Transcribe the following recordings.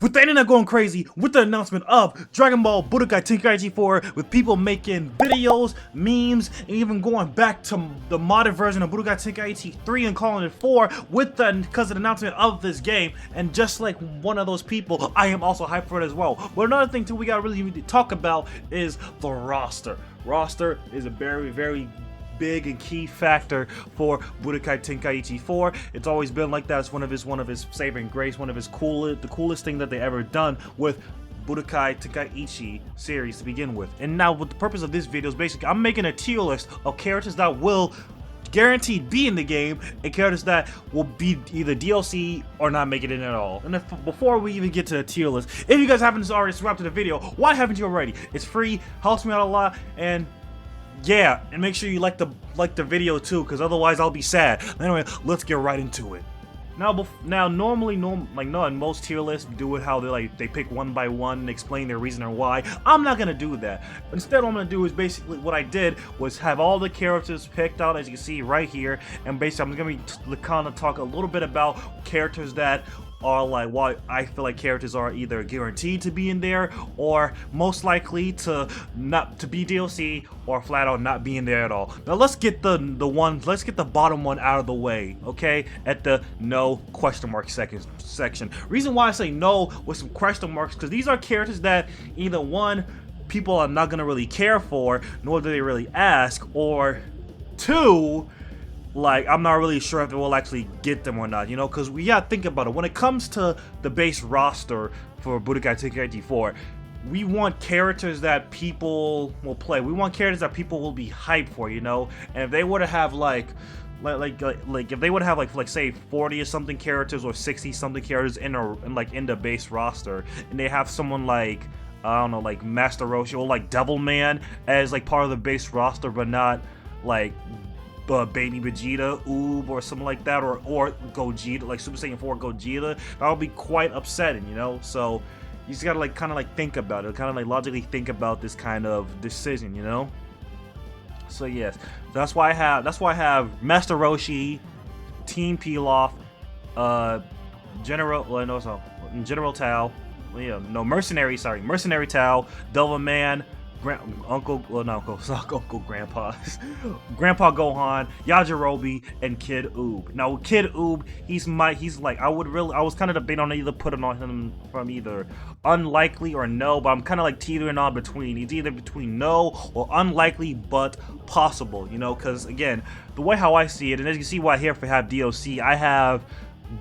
With the internet going crazy with the announcement of Dragon Ball Budokai Tenkaichi 4, with people making videos, memes, and even going back to the modded version of Budokai Tenkaichi 3 and calling it 4 because of the announcement of this game. And just like one of those people, I am also hyped for it as well. But another thing too we gotta really talk about is the roster. Roster is a very big and key factor for Budokai Tenkaichi 4. It's always been like that. It's one of his saving grace, one of his the coolest thing that they ever done with Budokai Tenkaichi series to begin with. And now, with the purpose of this video is basically I'm making a tier list of characters that will guaranteed be in the game and characters that will be either DLC or not make it in at all. And before we even get to the tier list, if you guys haven't already subscribed to the video, why haven't you already? It's free, helps me out a lot, and yeah, and make sure you like the video too, because otherwise I'll be sad. Anyway, let's get right into it. Now, normally, in most tier lists do it how they pick one by one and explain their reason or why. I'm not gonna do that. Instead, what I'm gonna do is basically what I did was have all the characters picked out, as you can see right here, and basically I'm gonna be kind of talk a little bit about characters that are like why I feel like characters are either guaranteed to be in there or most likely to not to be DLC or flat out not be in there at all. Now let's get let's get the bottom one out of the way, okay? At the no question mark section. Reason why I say no with some question marks because these are characters that either one, people are not gonna really care for, nor do they really ask, or two, like, I'm not really sure if it will actually get them or not, you know, because we gotta think about it. When it comes to the base roster for Budokai Tenkaichi 4, we want characters that people will play. We want characters that people will be hyped for, you know. And if they were to have like if they would have like say 40 or something characters or 60 something characters in the base roster, and they have someone like, I don't know, like Master Roshi or like Devilman as like part of the base roster, but not like Baby Vegeta, Oob, or something like that, or Gogeta, like Super Saiyan 4 Gogeta, that would be quite upsetting, you know. So you just gotta kind of think about it, kind of logically think about this kind of decision, you know. So yes, that's why I have Master Roshi, Team Pilaf, General Tao, Mercenary Tao, Devilman, Grandpa Gohan, Yajirobe, and Kid Oob. Now with Kid Oob, he's like I was kind of debating on either putting on him from either unlikely or no, but I'm kind of like teetering on between. He's either between no or unlikely but possible, you know, because again, the way how I see it, and as you see why here if I have DLC, I have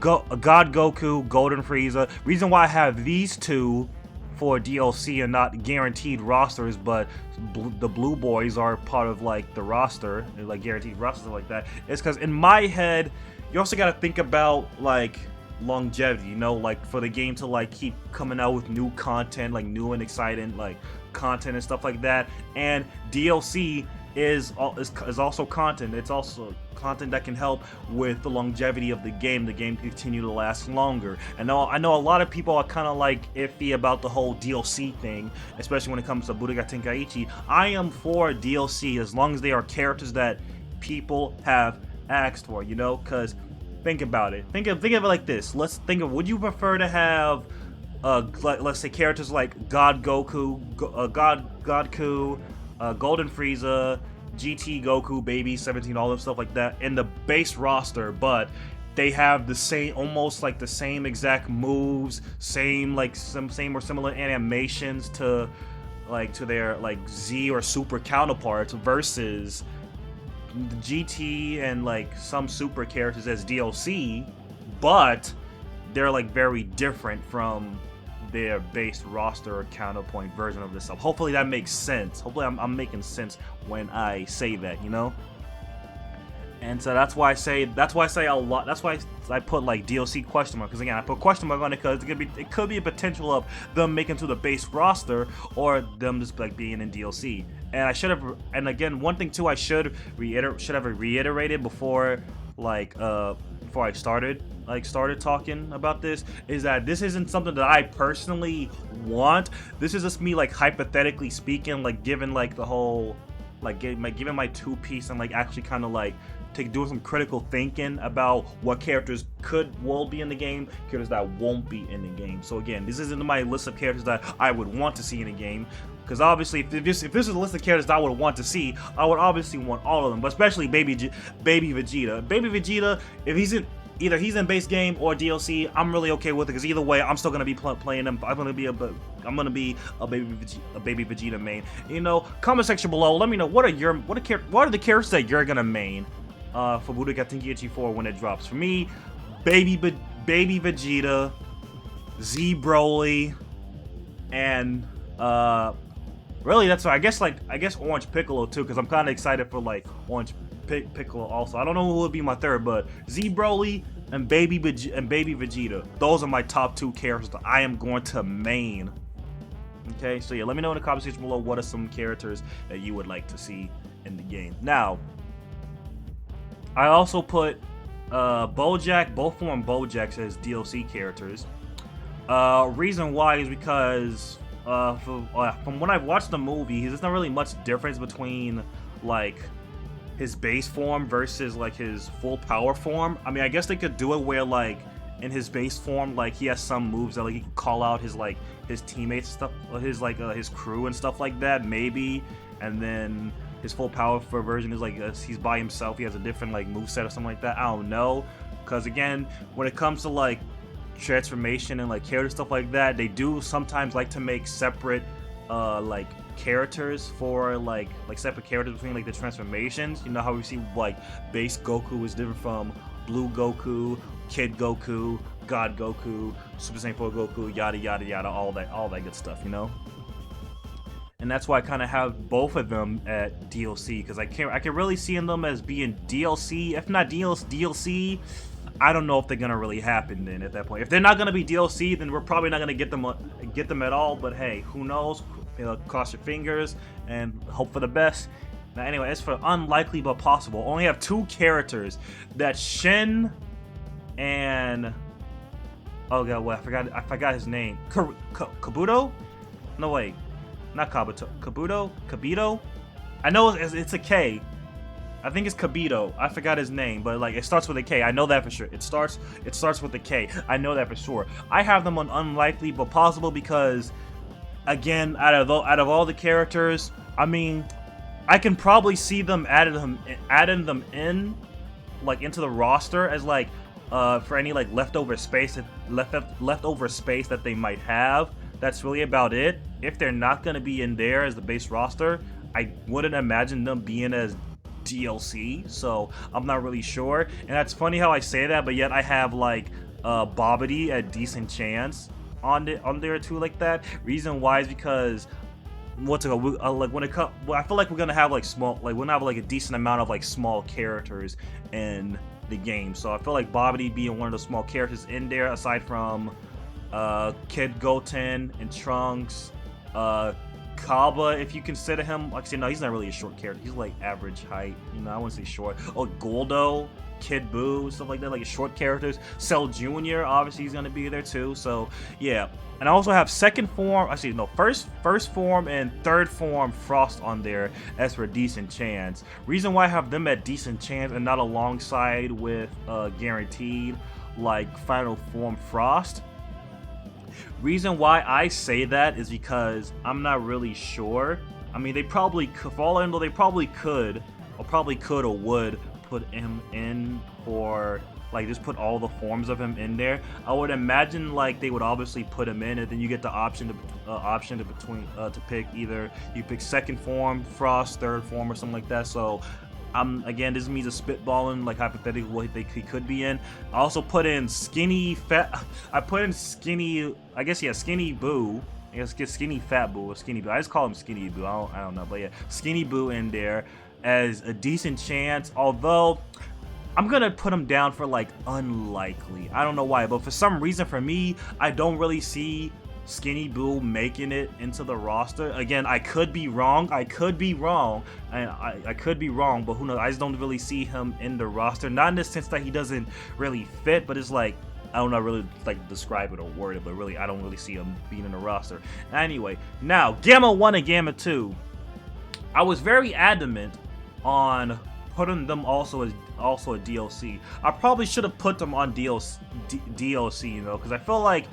God Goku, Golden Frieza. Reason why I have these two for DLC and not guaranteed rosters, but the blue boys are part of like the roster, like guaranteed rosters like that, it's because in my head you also got to think about like longevity, you know, like for the game to like keep coming out with new content, like new and exciting like content and stuff like that. And DLC is also content. It's also content that can help with the longevity of the game continue to last longer. And I know a lot of people are kind of like iffy about the whole DLC thing, especially when it comes to Budokai Tenkaichi. I am for DLC as long as they are characters that people have asked for, you know, because think about it. Think of it like this. Let's think of, would you prefer to have let's say characters like God Goku, Golden Frieza, GT Goku, Baby 17, all that stuff like that in the base roster, but they have the same, almost like the same exact moves, same or similar animations to their like Z or Super counterparts, versus the GT and like some Super characters as DLC, but they're like very different from their base roster or counterpoint version of this stuff. Hopefully that makes sense. Hopefully I'm making sense when I say that, you know. And so that's why I say a lot. That's why I put like DLC question mark, because again I put question mark on it because it could be a potential of them making to the base roster or them just like being in DLC. And I should have, and again one thing too I should have reiterated before I started talking about this, is that this isn't something that I personally want. This is just me like hypothetically speaking, like given like the whole, like giving my 2 piece and like actually kind of like doing some critical thinking about what characters will be in the game, characters that won't be in the game. So again, this isn't my list of characters that I would want to see in the game, because obviously if this is a list of characters that I would want to see, I would obviously want all of them, but especially Baby Vegeta. Baby Vegeta, if he's in either he's in base game or DLC, I'm really okay with it, because either way, I'm still gonna be playing him. I'm gonna be a Baby Vegeta main. You know, comment section below. Let me know what are the characters that you're gonna main for Budokai Tenkaichi 4 when it drops. For me, Baby Vegeta, Z Broly, and really that's I guess Orange Piccolo too, because I'm kind of excited for like Orange Piccolo also. I don't know who would be my third, but Z Broly and Baby Vegeta. Those are my top 2 characters that I am going to main. Okay, so yeah, let me know in the comment section below what are some characters that you would like to see in the game. Now, I also put Bojack, both form Bojacks as DLC characters. Reason why is because from when I've watched the movie, there's not really much difference between like his base form versus like his full power form. I mean, I guess they could do it where like in his base form, like he has some moves that like he can call out his teammates and stuff, his crew and stuff like that, maybe. And then his full power version is like he's by himself. He has a different like moveset or something like that. I don't know, because again, when it comes to like transformation and like character stuff like that, they do sometimes like to make separate like characters for like separate characters between like the transformations. You know how we see like base Goku is different from Blue Goku, Kid Goku, God Goku, Super Saiyan 4 Goku, yada yada yada, all that good stuff, you know. And that's why I kind of have both of them at DLC, because I can really see them as being DLC. If not DLC, I don't know if they're gonna really happen then at that point. If they're not gonna be DLC, then we're probably not gonna get them at all. But hey, who knows? You know, cross your fingers and hope for the best. Now, anyway, as for unlikely but possible, only have 2 characters that Shin and I forgot his name. Kabuto? No wait, not Kabuto. Kabuto? I know it's a K. I think it's Kabito. I forgot his name, but like it starts with a K. I know that for sure. It starts with a K. I know that for sure. I have them on unlikely but possible because, again, out of all the characters, I mean, I can probably see them adding them in, like into the roster as like for any like leftover space that they might have. That's really about it. If they're not gonna be in there as the base roster, I wouldn't imagine them being as DLC, so I'm not really sure. And that's funny how I say that, but yet I have like Bobbity at decent chance on there too, like that. Reason why is because I feel like we're gonna have like we're gonna have like a decent amount of like small characters in the game. So I feel like Bobbity being one of the small characters in there, aside from Kid Goten and Trunks, Kaba, if you consider him, like I said, no, he's not really a short character. He's like average height, you know. I wouldn't say short. Oh, Goldo, Kid Buu, stuff like that, like short characters. Cell Jr. obviously he's gonna be there too. So yeah, and I also have first form and third form Frost on there as for decent chance. Reason why I have them at decent chance and not alongside with guaranteed like final form Frost. Reason why I say that is because I'm not really sure. I mean, they probably could, for all I know, they probably could or would put him in, or like just put all the forms of him in there. I would imagine like they would obviously put him in, and then you get the option to pick either you pick second form Frost, third form, or something like that. So again, this means a spitballing, like hypothetically what he could be in. I also put in skinny Boo. I guess get skinny fat Boo or skinny Boo. I just call him skinny Boo. I don't know, but yeah, skinny Boo in there as a decent chance. Although I'm gonna put him down for like unlikely. I don't know why, but for some reason for me, I don't really see Skinny Boo making it into the roster. Again, I could be wrong, and I could be wrong, but who knows? I just don't really see him in the roster. Not in the sense that he doesn't really fit, but it's like, I don't know really like describe it or word it, but really I don't really see him being in the roster. Anyway, now Gamma 1 and Gamma 2. I was very adamant on putting them also as a DLC. I probably should have put them on DLC, you know, because I feel like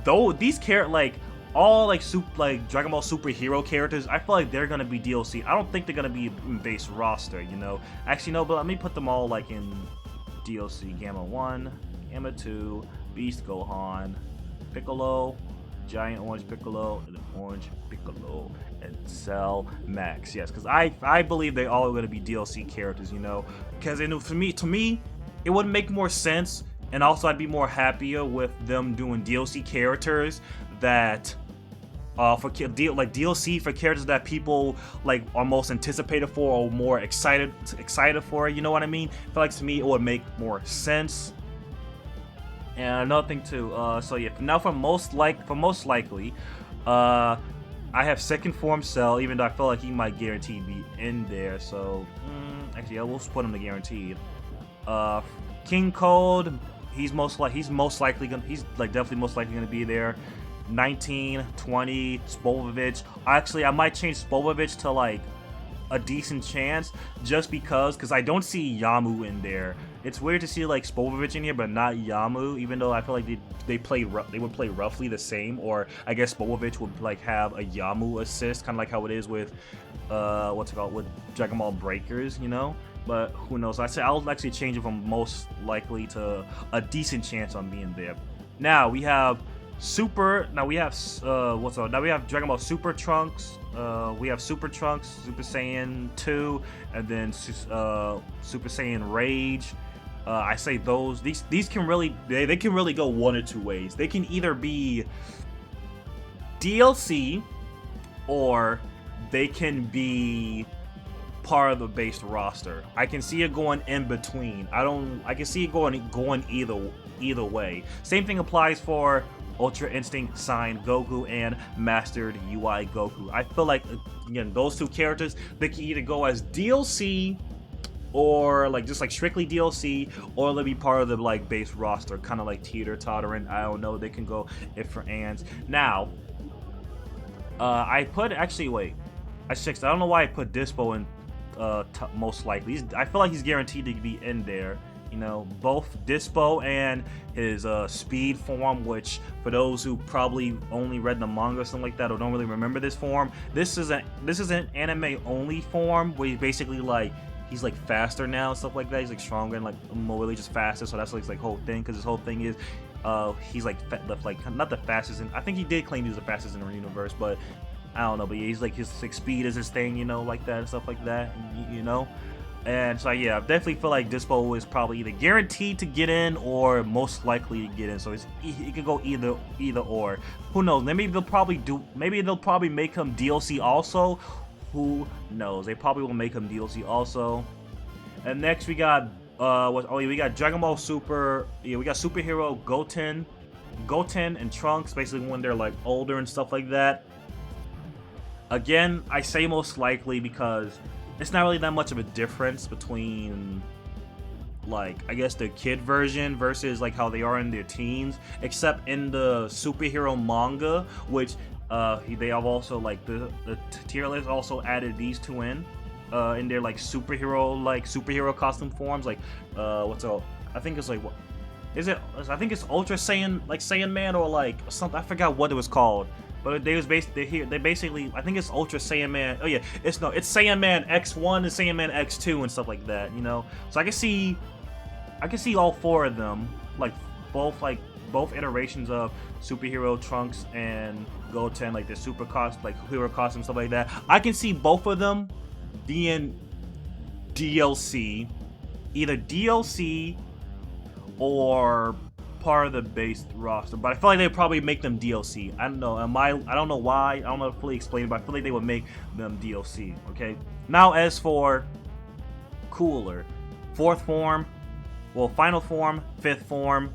though these like all like Dragon Ball superhero characters, I feel like they're gonna be DLC. I don't think they're gonna be in base roster, you know. Actually, no, but let me put them all like in DLC. Gamma 1, Gamma 2, Beast Gohan, Piccolo, Giant Orange Piccolo, and Orange Piccolo, and Cell Max. Yes, because I believe they all are gonna be DLC characters, you know. Because to me, it would make more sense, and also I'd be more happier with them doing DLC characters that for DLC for characters that people like are most anticipated for or more excited for. You know what I mean? I feel like to me it would make more sense. And another thing too. So yeah, now for most likely, I have second form Cell, even though I feel like he might guaranteed be in there. So actually, we'll put him to guaranteed. King Cold, he's definitely most likely gonna be there. 19, 20, Spolvovich. Actually, I might change Spolvovich to like a decent chance just because I don't see Yamu in there. It's weird to see like Spolvovich in here but not Yamu, even though I feel like they would play roughly the same, or I guess Spolvovich would like have a Yamu assist, kind of like how it is with with Dragon Ball Breakers, you know. But who knows? I'll actually change it from most likely to a decent chance on being there. Now we have Now we have Dragon Ball Super Trunks. We have Super Trunks, Super Saiyan 2, and then Super Saiyan Rage. I say these can really they can really go one or two ways. They can either be DLC or they can be part of the base roster. I can see it going in between. I can see it going either way. Same thing applies for Ultra Instinct Signed Goku and Mastered UI Goku. I feel like, again, those two characters, they can either go as DLC or like just like strictly DLC, or they'll be part of the like base roster, kind of like teeter-tottering. I don't know, they can go if for ands. Now, I don't know why I put Dispo in most likely. I feel like he's guaranteed to be in there. You know, both Dispo and his speed form, which for those who probably only read the manga or something like that or don't really remember this form, this is an anime only form where he's basically like he's like faster now and stuff like that. He's like stronger and like more really just faster. So that's like his whole thing, because his whole thing is he's like not the fastest. I think he did claim he was the fastest in the universe, but I don't know. But yeah, he's like his like speed is his thing, you know, like that and stuff like that, you know. And so yeah, I definitely feel like Dispo is probably either guaranteed to get in or most likely to get in. So it could go either or. Who knows? Maybe they'll probably make him DLC also. Who knows? They probably will make him DLC also. And next we got we got Dragon Ball Super. Yeah, we got superhero Goten and Trunks, basically when they're like older and stuff like that. Again, I say most likely because it's not really that much of a difference between, like, I guess the kid version versus like how they are in their teens, except in the superhero manga, which they have also like the tier list also added these two in their like superhero costume forms, like I think it's like what is it? I think it's Ultra Saiyan, like Saiyan Man, or like something. I forgot what it was called. But they basically, I think it's Ultra Saiyan Man. Oh yeah, it's Saiyan Man X1 and Saiyan Man X2 and stuff like that, you know. So I can see all four of them, like both iterations of superhero Trunks and Goten, like the hero costume, stuff like that. I can see both of them being DLC, either DLC or part of the base roster, but I feel like they'd probably make them DLC. I don't know. I don't know why. I don't know to fully explain it, but I feel like they would make them DLC. Okay. Now, as for Cooler, fourth form, final form, fifth form,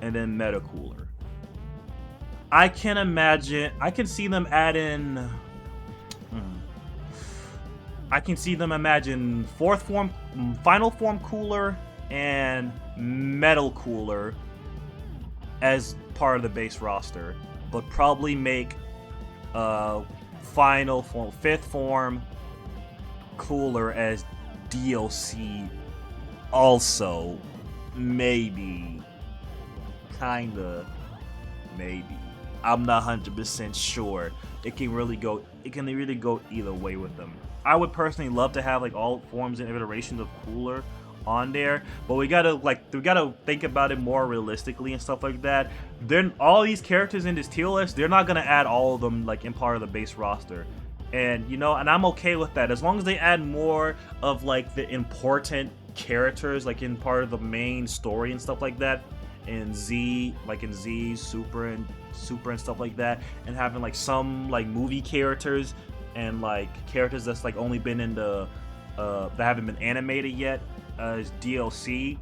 and then Meta Cooler. I can see them add in. I can see them imagine fourth form, final form Cooler, and Metal Cooler as part of the base roster, but probably make final form, fifth form Cooler as DLC also. Maybe. Kinda. Maybe. I'm not 100% sure. It can really go either way with them. I would personally love to have like all forms and iterations of Cooler on there, but we gotta think about it more realistically and stuff like that. Then all these characters in this tier list, they're not gonna add all of them like in part of the base roster. And you know, and I'm okay with that as long as they add more of like the important characters like in part of the main story and stuff like that. In Z, like in Z, Super and stuff like that, and having like some like movie characters and like characters that's like only been in the that haven't been animated yet as DLC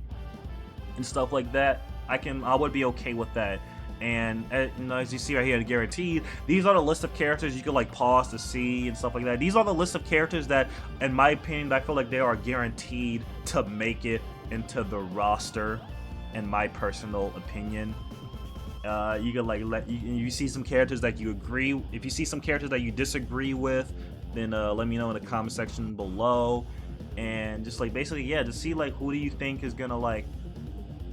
and stuff like that. I would be okay with that. And you know, as you see right here, guaranteed, these are the list of characters you could like pause to see and stuff like that. These are the list of characters that, in my opinion, I feel like they are guaranteed to make it into the roster. In my personal opinion, you could like you see some characters that you agree. If you see some characters that you disagree with, then let me know in the comment section below. And just like basically, yeah, to see like who do you think is gonna like.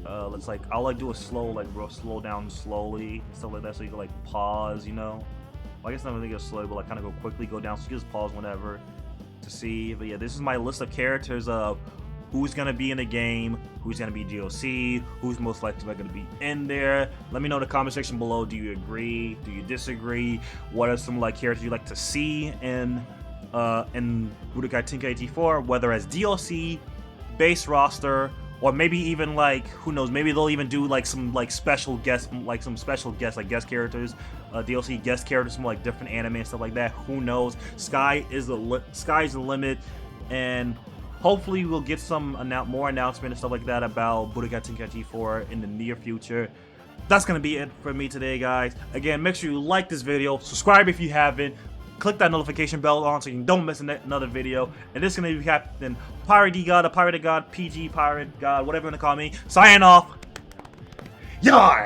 Let's like I'll like do a slow like real slow down slowly stuff like that, so you can like pause. You know, well, I guess not really go slow, but like kind of go quickly, go down. So you can just pause whenever to see. But yeah, this is my list of characters of who's gonna be in the game, who's gonna be DLC, who's most likely gonna be in there. Let me know in the comment section below. Do you agree? Do you disagree? What are some like characters you'd like to see in Budokai Tenkaichi 4, whether as DLC, base roster, or maybe even like who knows? Maybe they'll even do like some like special guest, like some special guests, like guest characters, DLC guest characters from like different anime and stuff like that. Who knows? Sky's the limit, and hopefully we'll get some more announcement and stuff like that about Budokai Tenkaichi 4 in the near future. That's going to be it for me today, guys. Again, make sure you like this video, subscribe if you haven't, click that notification bell on so you don't miss another video. And this is going to be Captain Pirate D God, a Pirate of God, PG Pirate God, whatever you want to call me. Sign off. Yar!